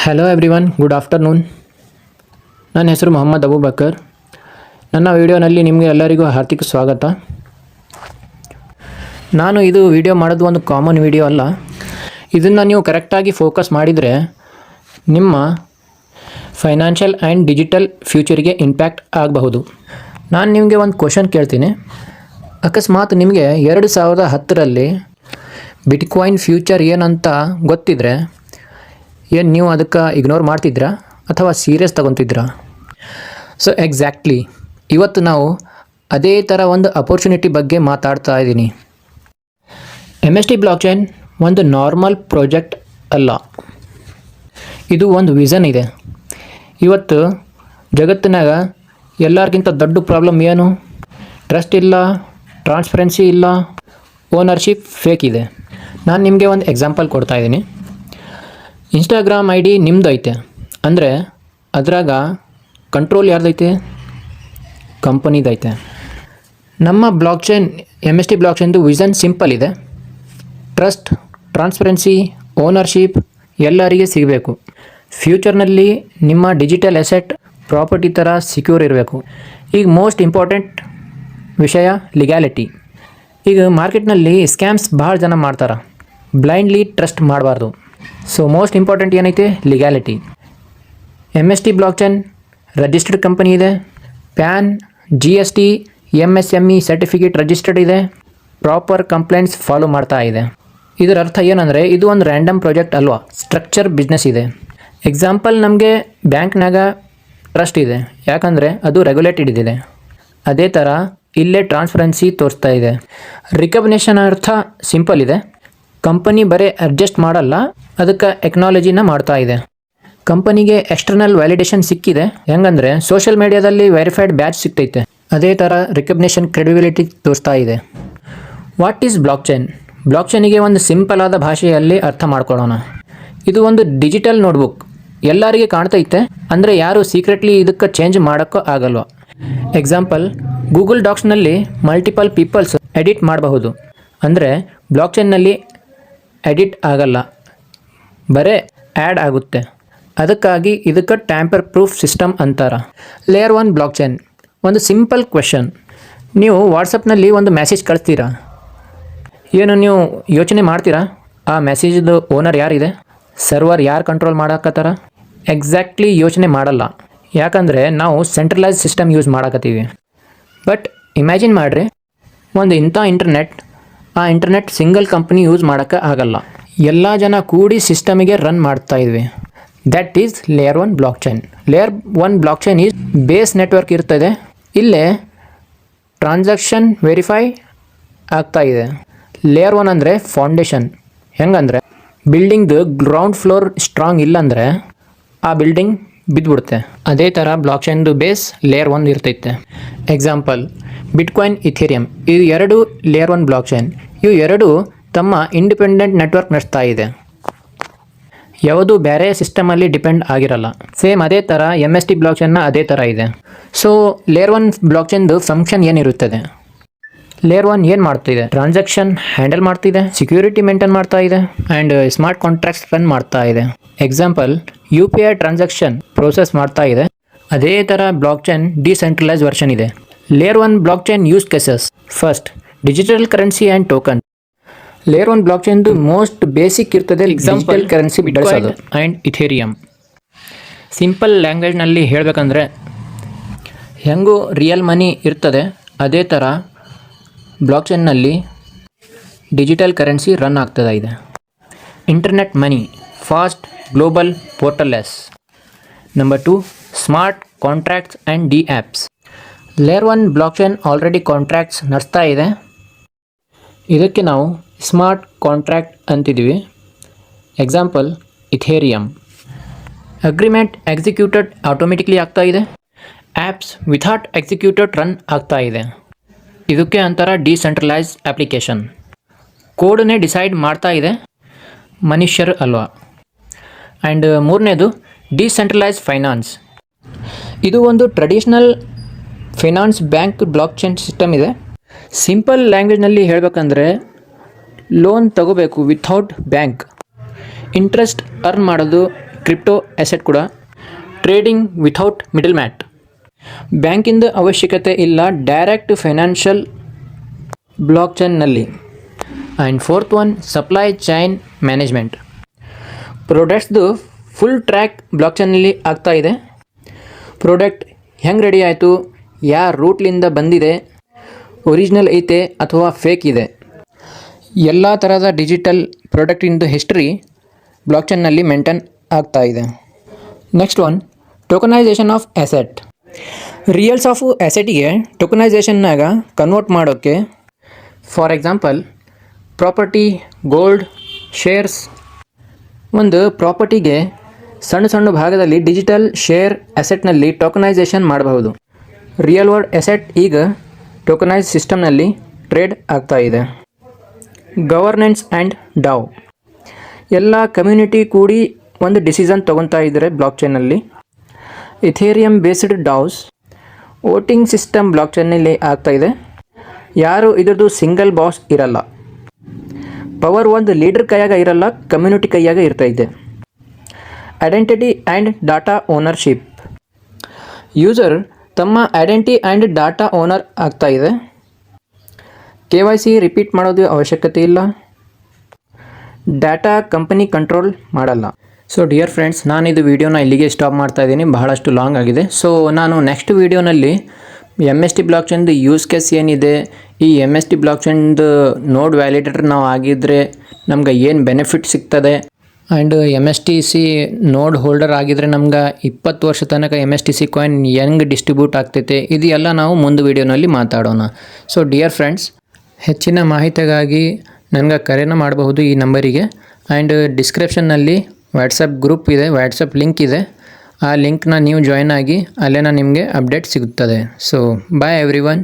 Hello everyone, good afternoon. ನನ್ನ ಹೆಸರು ಮೊಹಮ್ಮದ್ ಅಬೂಬಕರ್. ನನ್ನ ವಿಡಿಯೋನಲ್ಲಿ ನಿಮಗೆ ಎಲ್ಲರಿಗೂ ಹಾರ್ದಿಕ ಸ್ವಾಗತ. ನಾನು ಇದು ವಿಡಿಯೋ ಮಾಡೋದು ಒಂದು ಕಾಮನ್ ವಿಡಿಯೋ ಅಲ್ಲ. ಇದನ್ನು ನೀವು ಕರೆಕ್ಟಾಗಿ ಫೋಕಸ್ ಮಾಡಿದರೆ ನಿಮ್ಮ ಫೈನಾನ್ಷಿಯಲ್ ಆ್ಯಂಡ್ ಡಿಜಿಟಲ್ ಫ್ಯೂಚರಿಗೆ ಇಂಪ್ಯಾಕ್ಟ್ ಆಗಬಹುದು. ನಾನು ನಿಮಗೆ ಒಂದು ಕ್ವಶನ್ ಕೇಳ್ತೀನಿ. ಅಕಸ್ಮಾತ್ ನಿಮಗೆ 2010ರಲ್ಲಿ ಬಿಟ್ಕಾಯಿನ್ ಫ್ಯೂಚರ್ ಏನಂತ ಗೊತ್ತಿದ್ರೆ ಏನು ನೀವು ಅದಕ್ಕೆ ಇಗ್ನೋರ್ ಮಾಡ್ತಿದ್ರಾ ಅಥವಾ ಸೀರಿಯಸ್ ತಗೊತಿದ್ರಾ? ಸೊ ಎಕ್ಸಾಕ್ಟ್ಲಿ ಇವತ್ತು ನಾವು ಅದೇ ಥರ ಒಂದು ಅಪರ್ಚುನಿಟಿ ಬಗ್ಗೆ ಮಾತಾಡ್ತಾ ಇದ್ದೀನಿ. MST ಬ್ಲಾಕ್ಚೈನ್ ಒಂದು ನಾರ್ಮಲ್ ಪ್ರಾಜೆಕ್ಟ್ ಅಲ್ಲ, ಇದು ಒಂದು ವಿಷನ್ ಇದೆ. ಇವತ್ತು ಜಗತ್ತಿನಾಗ ಎಲ್ಲರಿಗಿಂತ ದೊಡ್ಡ ಪ್ರಾಬ್ಲಮ್ ಏನು? ಟ್ರಸ್ಟ್ ಇಲ್ಲ, ಟ್ರಾನ್ಸ್ಪರೆನ್ಸಿ ಇಲ್ಲ, ಓನರ್ಶಿಪ್ ಫೇಕ್ ಇದೆ. ನಾನು ನಿಮಗೆ ಒಂದು ಎಕ್ಸಾಂಪಲ್ ಕೊಡ್ತಾ ಇದ್ದೀನಿ. ಇನ್ಸ್ಟಾಗ್ರಾಮ್ ID ನಿಮ್ಮದು ಐತೆ ಅಂದರೆ ಅದ್ರಾಗ ಕಂಟ್ರೋಲ್ ಯಾರ್ದೈತೆ? ಕಂಪನಿದೈತೆ. ನಮ್ಮ ಬ್ಲಾಕ್ಚೈನ್ MST ಬ್ಲಾಕ್ಚೈನ್ದು ವಿಷನ್ ಸಿಂಪಲ್ ಇದೆ. ಟ್ರಸ್ಟ್, ಟ್ರಾನ್ಸ್ಪರೆನ್ಸಿ, ಓನರ್ಶಿಪ್ ಎಲ್ಲರಿಗೆ ಸಿಗಬೇಕು. ಫ್ಯೂಚರ್ನಲ್ಲಿ ನಿಮ್ಮ ಡಿಜಿಟಲ್ ಅಸೆಟ್ ಪ್ರಾಪರ್ಟಿ ಥರ ಸೆಕ್ಯೂರ್ ಇರಬೇಕು. ಈಗ ಮೋಸ್ಟ್ ಇಂಪಾರ್ಟೆಂಟ್ ವಿಷಯ ಲಿಗ್ಯಾಲಿಟಿ. ಈಗ ಮಾರ್ಕೆಟ್ನಲ್ಲಿ ಸ್ಕ್ಯಾಮ್ಸ್ ಭಾಳ ಜನ ಮಾಡ್ತಾರೆ. ಬ್ಲೈಂಡ್ಲಿ ಟ್ರಸ್ಟ್ ಮಾಡಬಾರ್ದು. ಸೊ ಮೋಸ್ಟ್ ಇಂಪಾರ್ಟೆಂಟ್ ಏನೈತೆ? Legality. MST blockchain registered company ಇದೆ. PAN, GST, MSME certificate registered ಇದೆ. ಪ್ರಾಪರ್ ಕಂಪ್ಲೇಂಟ್ಸ್ ಫಾಲೋ ಮಾಡ್ತಾ ಇದೆ. ಇದರ ಅರ್ಥ ಏನಂದರೆ ಇದು ಒಂದು ರ್ಯಾಂಡಮ್ ಪ್ರಾಜೆಕ್ಟ್ ಅಲ್ವಾ, ಸ್ಟ್ರಕ್ಚರ್ ಬಿಸ್ನೆಸ್ ಇದೆ. ಎಕ್ಸಾಂಪಲ್, ನಮಗೆ ಬ್ಯಾಂಕ್ನಾಗ ಟ್ರಸ್ಟ್ ಇದೆ, ಯಾಕಂದರೆ ಅದು ರೆಗ್ಯುಲೇಟೆಡ್ ಇದೆ. ಅದೇ ಥರ ಇಲ್ಲೇ ಟ್ರಾನ್ಸ್ಪರೆನ್ಸಿ ತೋರಿಸ್ತಾ ಇದೆ. ರಿಕಗ್ನಿಷನ್ ಅರ್ಥ ಸಿಂಪಲ್ ಇದೆ. ಕಂಪನಿ ಬರೀ ಅಡ್ಜಸ್ಟ್ ಮಾಡಲ್ಲ, ಅದಕ್ಕೆ ಎಕ್ನಾಲಜಿನ ಮಾಡ್ತಾ ಇದೆ. ಕಂಪನಿಗೆ ಎಕ್ಸ್ಟರ್ನಲ್ ವ್ಯಾಲಿಡೇಷನ್ ಸಿಕ್ಕಿದೆ. ಹೆಂಗಂದರೆ ಸೋಷಿಯಲ್ ಮೀಡಿಯಾದಲ್ಲಿ ವೆರಿಫೈಡ್ ಬ್ಯಾಚ್ ಸಿಗ್ತೈತೆ. ಅದೇ ಥರ ರಿಕಗ್ನಿಷನ್ ಕ್ರೆಡಿಬಿಲಿಟಿ ತೋರಿಸ್ತಾ ಇದೆ. What is blockchain? ಬ್ಲಾಕ್ಚೈನಿಗೆ ಒಂದು ಸಿಂಪಲ್ ಆದ ಭಾಷೆಯಲ್ಲಿ ಅರ್ಥ ಮಾಡ್ಕೊಳ್ಳೋಣ. ಇದು ಒಂದು ಡಿಜಿಟಲ್ ನೋಟ್ಬುಕ್. ಎಲ್ಲರಿಗೆ ಕಾಣ್ತೈತೆ ಅಂದರೆ ಯಾರು ಸೀಕ್ರೆಟ್ಲಿ ಇದಕ್ಕೆ ಚೇಂಜ್ ಮಾಡೋಕ್ಕೂ ಆಗಲ್ವ. ಎಕ್ಸಾಂಪಲ್, ಗೂಗಲ್ ಡಾಕ್ಸ್ನಲ್ಲಿ ಮಲ್ಟಿಪಲ್ ಪೀಪಲ್ಸ್ ಎಡಿಟ್ ಮಾಡಬಹುದು. ಅಂದರೆ ಬ್ಲಾಕ್ಚೈನ್ನಲ್ಲಿ ಎಡಿಟ್ ಆಗಲ್ಲ, ಬರೇ ಆ್ಯಡ್ ಆಗುತ್ತೆ. ಅದಕ್ಕಾಗಿ ಇದಕ್ಕೆ ಟ್ಯಾಂಪರ್ ಪ್ರೂಫ್ ಸಿಸ್ಟಮ್ ಅಂತಾರೆ. Layer 1 blockchain. ಒಂದು ಸಿಂಪಲ್ ಕ್ವೆಶನ್, ನೀವು ವಾಟ್ಸಪ್ನಲ್ಲಿ ಒಂದು ಮೆಸೇಜ್ ಕಳಿಸ್ತೀರಾ, ಏನು ನೀವು ಯೋಚನೆ ಮಾಡ್ತೀರಾ ಆ ಮೆಸೇಜ್ದು ಓನರ್ ಯಾರಿದೆ, ಸರ್ವರ್ ಯಾರು ಕಂಟ್ರೋಲ್ ಮಾಡಕತ್ತಾರ? ಎಕ್ಸಾಕ್ಟ್ಲಿ ಯೋಚನೆ ಮಾಡಲ್ಲ, ಯಾಕಂದರೆ ನಾವು ಸೆಂಟ್ರಲೈಸ್ ಸಿಸ್ಟಮ್ ಯೂಸ್ ಮಾಡಕತ್ತೀವಿ. ಬಟ್ ಇಮ್ಯಾಜಿನ್ ಮಾಡಿರಿ, ಒಂದು ಇಂಥ ಆ ಇಂಟರ್ನೆಟ್ ಸಿಂಗಲ್ ಕಂಪ್ನಿ ಯೂಸ್ ಮಾಡೋಕ್ಕೆ ಆಗಲ್ಲ. ಎಲ್ಲ ಜನ ಕೂಡಿ ಸಿಸ್ಟಮಿಗೆ ರನ್ ಮಾಡ್ತಾ ಇದ್ವಿ. That is layer 1 blockchain. Layer 1 blockchain is base network ಇರ್ತದೆ. ಇಲ್ಲೇ ಟ್ರಾನ್ಸಾಕ್ಷನ್ ವೆರಿಫೈ ಆಗ್ತಾ ಇದೆ. ಲೇಯರ್ 1 ಅಂದರೆ ಫೌಂಡೇಶನ್. ಹೆಂಗಂದರೆ ಬಿಲ್ಡಿಂಗ್ದು ಗ್ರೌಂಡ್ ಫ್ಲೋರ್ ಸ್ಟ್ರಾಂಗ್ ಇಲ್ಲಾಂದರೆ ಆ ಬಿಲ್ಡಿಂಗ್ ಬಿದ್ದುಬಿಡುತ್ತೆ. ಅದೇ ಥರ ಬ್ಲಾಕ್ಚೈನ್ದು ಬೇಸ್ ಲೇಯರ್ 1 ಇರ್ತೈತೆ. ಎಕ್ಸಾಂಪಲ್, ಬಿಟ್ಕಾಯಿನ್, ಇಥೇರಿಯಮ್, ಇದು ಎರಡು ಲೇಯರ್ 1 ಬ್ಲಾಕ್ಚೈನ್. ಇವು ಎರಡು ತಮ್ಮ ಇಂಡಿಪೆಂಡೆಂಟ್ ನೆಟ್ವರ್ಕ್ ನಡೆಸ್ತಾ ಇದೆ. ಯಾವುದು ಬೇರೆ ಸಿಸ್ಟಮಲ್ಲಿ ಡಿಪೆಂಡ್ ಆಗಿರಲ್ಲ. ಸೇಮ್ ಅದೇ ಥರ MST ಬ್ಲಾಕ್ಚೈನ್ನ ಅದೇ ಥರ ಇದೆ. ಸೊ ಲೇಯರ್ 1 ಬ್ಲಾಕ್ಚೈನ್ದು ಫಂಕ್ಷನ್ ಏನಿರುತ್ತದೆ? ಲೇಯರ್ 1 ಏನು ಮಾಡ್ತಿದೆ? ಟ್ರಾನ್ಸಾಕ್ಷನ್ ಹ್ಯಾಂಡಲ್ ಮಾಡ್ತಿದೆ, ಸೆಕ್ಯೂರಿಟಿ ಮೇಂಟೈನ್ ಮಾಡ್ತಾ ಇದೆ, ಆ್ಯಂಡ್ ಸ್ಮಾರ್ಟ್ ಕಾಂಟ್ರಾಕ್ಟ್ಸ್ ರನ್ ಮಾಡ್ತಾ ಇದೆ. ಎಕ್ಸಾಂಪಲ್, UPI ಟ್ರಾನ್ಸಾಕ್ಷನ್ ಪ್ರೋಸೆಸ್ ಮಾಡ್ತಾ ಇದೆ. ಅದೇ ಥರ ಬ್ಲಾಕ್ಚೈನ್ ಡಿಸೆಂಟ್ರಲೈಸ್ ವರ್ಷನ್ ಇದೆ. Layer 1 blockchain use cases. First, digital currency and token. Layer 1 ಬ್ಲಾಕ್ಚೈನ್ದು ಮೋಸ್ಟ್ ಬೇಸಿಕ್ ಇರ್ತದೆ ಡಿಜಿಟಲ್ ಕರೆನ್ಸಿ ಬಳಸೋದು ಆ್ಯಂಡ್ ಇಥೇರಿಯಮ್. ಸಿಂಪಲ್ ಲ್ಯಾಂಗ್ವೇಜ್ನಲ್ಲಿ ಹೇಳಬೇಕಂದ್ರೆ ಹೆಂಗೂ ರಿಯಲ್ ಮನಿ ಇರ್ತದೆ, ಅದೇ ಥರ ಬ್ಲಾಕ್ಚೈನ್ನಲ್ಲಿ ಡಿಜಿಟಲ್ ಕರೆನ್ಸಿ ರನ್ ಆಗ್ತದೆ ಇದೆ. Internet money, fast, global, borderless. Number 2, smart contracts and DApps. Layer 1 blockchain already contracts ನಡೆಸ್ತಾ ಇದೆ. ಇದಕ್ಕೆ ನಾವು ಸ್ಮಾರ್ಟ್ ಕಾಂಟ್ರಾಕ್ಟ್ ಅಂತಿದ್ದೀವಿ. Example, Ethereum. Agreement executed automatically ಆಗ್ತಾ ಇದೆ. ಆ್ಯಪ್ಸ್ ವಿಥೌಟ್ ಎಕ್ಸಿಕ್ಯೂಟೆಡ್ ರನ್ ಆಗ್ತಾ ಇದೆ. ಇದಕ್ಕೆ ಅಂತರ ಡಿಸೆಂಟ್ರಲೈಸ್ ಅಪ್ಲಿಕೇಶನ್. ಕೋಡನ್ನೇ ಡಿಸೈಡ್ ಮಾಡ್ತಾ ಇದೆ, ಮನುಷ್ಯರು ಅಲ್ವಾ. ಆ್ಯಂಡ್ ಮೂರನೇದು ಡಿಸೆಂಟ್ರಲೈಸ್ ಫೈನಾನ್ಸ್. ಇದು ಒಂದು traditional finance bank blockchain system ಇದೆ. ಸಿಂಪಲ್ ಲ್ಯಾಂಗ್ವೇಜ್ನಲ್ಲಿ ಹೇಳಬೇಕಂದ್ರೆ ಲೋನ್ ತಗೋಬೇಕು ವಿಥೌಟ್ ಬ್ಯಾಂಕ್, ಇಂಟ್ರೆಸ್ಟ್ ಅರ್ನ್ ಮಾಡೋದು ಕ್ರಿಪ್ಟೋ ಅಸೆಟ್ ಕೂಡ ಟ್ರೇಡಿಂಗ್ ವಿಥೌಟ್ ಮಿಡಲ್ ಮ್ಯಾಟ್. ಬ್ಯಾಂಕಿಂದ ಅವಶ್ಯಕತೆ ಇಲ್ಲ, ಡೈರೆಕ್ಟ್ ಫೈನಾನ್ಷಿಯಲ್ ಬ್ಲಾಕ್ ಚೈನ್ನಲ್ಲಿ. And fourth one supply chain management. ಪ್ರಾಡಕ್ಟ್ಸ್ದು ಫುಲ್ ಟ್ರ್ಯಾಕ್ ಬ್ಲಾಕ್ ಚೈನಲ್ಲಿ ಆಗ್ತಾ ಇದೆ. ಪ್ರಾಡಕ್ಟ್ ಹೆಂಗೆ ರೆಡಿ ಆಯಿತು, ಯಾವ ರೂಟ್ಲಿಂದ ಬಂದಿದೆ, ಒರಿಜಿನಲ್ ಐತೆ ಅಥವಾ ಫೇಕ್ ಇದೆ, ಎಲ್ಲ ಥರದ ಡಿಜಿಟಲ್ ಪ್ರಾಡಕ್ಟಿಂದು ಹಿಸ್ಟ್ರಿ ಬ್ಲಾಕ್ ಚೈನ್ನಲ್ಲಿ ಮೇಂಟೈನ್ ಆಗ್ತಾ ಇದೆ. Next one tokenisation of asset. Reals of ಅಸೆಟಿಗೆ ಟೋಕನೈಸೇಷನ್ನಾಗ ಕನ್ವರ್ಟ್ ಮಾಡೋಕ್ಕೆ, for example property, gold, shares. ಒಂದು ಪ್ರಾಪರ್ಟಿಗೆ ಸಣ್ಣ ಸಣ್ಣ ಭಾಗದಲ್ಲಿ ಡಿಜಿಟಲ್ ಶೇರ್ ಅಸೆಟ್ನಲ್ಲಿ ಟೋಕನೈಸೇಷನ್ ಮಾಡಬಹುದು. ರಿಯಲ್ ವರ್ಲ್ಡ್ ಅಸೆಟ್ ಈಗ ಟೋಕನೈಸ್ ಸಿಸ್ಟಮ್ನಲ್ಲಿ ಟ್ರೇಡ್ ಆಗ್ತಾ ಇದೆ. Governance and DAO. ಎಲ್ಲ ಕಮ್ಯುನಿಟಿ ಕೂಡಿ ಒಂದು ಡಿಸಿಷನ್ ತೊಗೊತಾ ಇದ್ದಾರೆ ಬ್ಲಾಕ್ ಚೈನಲ್ಲಿ. Ethereum based DAOs. Voting system block ಚೈನಲ್ಲಿ ಆಗ್ತಾ ಇದೆ. ಯಾರು ಇದ್ರದ್ದು ಸಿಂಗಲ್ ಬಾಸ್ ಇರಲ್ಲ. ಪವರ್ ಒಂದು ಲೀಡರ್ ಕೈಯಾಗ ಇರಲ್ಲ, ಕಮ್ಯುನಿಟಿ ಕೈಯಾಗ ಇರ್ತಾ ಇದೆ. Identity and data ownership. User ತಮ್ಮ ಐಡೆಂಟಿಟಿ ಆ್ಯಂಡ್ ಡಾಟಾ ಓನರ್ ಆಗ್ತಾ ಇದೆ. KYC ರಿಪೀಟ್ ಮಾಡೋದು ಅವಶ್ಯಕತೆ ಇಲ್ಲ. ಡಾಟಾ ಕಂಪನಿ ಕಂಟ್ರೋಲ್ ಮಾಡಲ್ಲ. ಸೊ ಡಿಯರ್ ಫ್ರೆಂಡ್ಸ್, ನಾನಿದು ವಿಡಿಯೋನ ಇಲ್ಲಿಗೆ ಸ್ಟಾಪ್ ಮಾಡ್ತಾ ಇದ್ದೀನಿ, ಬಹಳಷ್ಟು ಲಾಂಗ್ ಆಗಿದೆ. ಸೊ ನಾನು ನೆಕ್ಸ್ಟ್ ವಿಡಿಯೋನಲ್ಲಿ MST ಬ್ಲಾಕ್ ಚೈನ್ದು ಯೂಸ್ ಕೇಸ್ ಏನಿದೆ, ಈ MST ಬ್ಲಾಕ್ ಚೈನ್ದು ನೋಡ್ ವ್ಯಾಲಿಡೇಟರ್ ನಾವು ಆಗಿದ್ದರೆ ನಮ್ಗೆ ಏನು ಬೆನಿಫಿಟ್ ಸಿಗ್ತದೆ, ಆ್ಯಂಡ್ MSTC ನೋಡ್ ಹೋಲ್ಡರ್ ಆಗಿದ್ರೆ ನಮ್ಗೆ 20 ವರ್ಷ ತನಕ MSTC ಕಾಯಿನ್ ಹೆಂಗೆ ಡಿಸ್ಟ್ರಿಬ್ಯೂಟ್ ಆಗ್ತೈತೆ, ಇದು ಎಲ್ಲ ನಾವು ಮುಂದೆ ವಿಡಿಯೋನಲ್ಲಿ ಮಾತಾಡೋಣ. ಸೊ ಡಿಯರ್ ಫ್ರೆಂಡ್ಸ್, ಹೆಚ್ಚಿನ ಮಾಹಿತಿಗಾಗಿ ನನಗೆ ಕರೆನ ಮಾಡಬಹುದು ಈ ನಂಬರಿಗೆ. ಆ್ಯಂಡ್ ಡಿಸ್ಕ್ರಿಪ್ಷನ್ನಲ್ಲಿ ವಾಟ್ಸಪ್ ಗ್ರೂಪ್ ಇದೆ, ವಾಟ್ಸಪ್ ಲಿಂಕ್ ಇದೆ. ಆ ಲಿಂಕ್ನ ನೀವು ಜಾಯ್ನ್ ಆಗಿ ಅಲ್ಲೇ ನಿಮಗೆ ಅಪ್ಡೇಟ್ ಸಿಗುತ್ತದೆ. So bye everyone.